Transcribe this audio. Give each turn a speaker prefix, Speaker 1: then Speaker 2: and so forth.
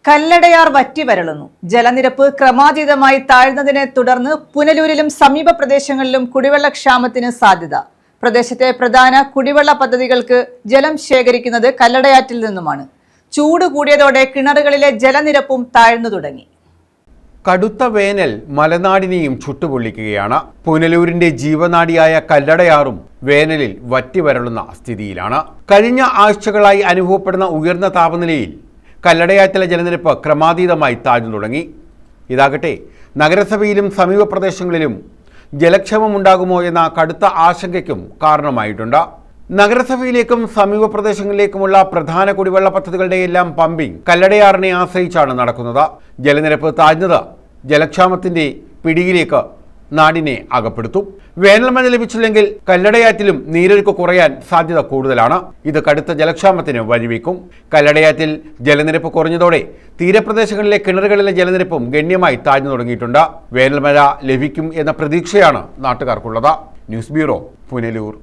Speaker 1: കല്ലടയാർ വറ്റി വരളുന്നു. ജലനിരപ്പ് ക്രമാതീതമായി താഴ്ന്നതിനെ തുടർന്ന് പുനലൂരിലും സമീപ പ്രദേശങ്ങളിലും കുടിവെള്ളക്ഷാമത്തിന് സാധ്യത. പ്രദേശത്തെ പ്രധാന കുടിവെള്ള പദ്ധതികൾക്ക് ജലം ശേഖരിക്കുന്നത് കല്ലടയാറ്റിൽ നിന്നുമാണ്. ചൂട് കൂടിയതോടെ കിണറുകളിലെ ജലനിരപ്പും താഴ്ന്നു തുടങ്ങി.
Speaker 2: കടുത്ത വേനൽ മലനാടിനെയും ചുട്ടുപൊള്ളിക്കുകയാണ്. പുനലൂരിന്റെ ജീവനാഡിയായ കല്ലടയാറും വേനലിൽ വറ്റിവരളുന്ന സ്ഥിതിയിലാണ്. കഴിഞ്ഞ ആഴ്ചകളായി അനുഭവപ്പെടുന്ന ഉയർന്ന താപനിലയിൽ കല്ലടയാറ്റിലെ ജലനിരപ്പ് ക്രമാതീതമായി താഴ്ന്നു തുടങ്ങി. ഇതാകട്ടെ നഗരസഭയിലും സമീപ പ്രദേശങ്ങളിലും ജലക്ഷാമമുണ്ടാകുമോ എന്ന കടുത്ത ആശങ്കയ്ക്കും കാരണമായിട്ടുണ്ട്. നഗരസഭയിലേക്കും സമീപ പ്രദേശങ്ങളിലേക്കുമുള്ള പ്രധാന കുടിവെള്ള പദ്ധതികളുടെയെല്ലാം പമ്പിംഗ് കല്ലടയാറിനെ ആശ്രയിച്ചാണ് നടക്കുന്നത്. ജലനിരപ്പ് താഴ്ന്നത് ജലക്ഷാമത്തിന്റെ പിടിയിലേക്ക് നാടിനെ അകപ്പെടുത്തും. വേനൽ മഴ ലഭിച്ചില്ലെങ്കിൽ കല്ലടയാറ്റിലും നീരൊഴുക്ക് കുറയാൻ സാധ്യത കൂടുതലാണ്. ഇത് കടുത്ത ജലക്ഷാമത്തിന് വഴിവെക്കും. കല്ലടയാറ്റിൽ ജലനിരപ്പ് കുറഞ്ഞതോടെ തീരപ്രദേശങ്ങളിലെ കിണറുകളിലെ ജലനിരപ്പും ഗണ്യമായി താഴ്ന്നു തുടങ്ങിയിട്ടുണ്ട്. വേനൽ മഴ ലഭിക്കും എന്ന പ്രതീക്ഷയാണ് നാട്ടുകാർക്കുള്ളത്. News bureau, Punalur.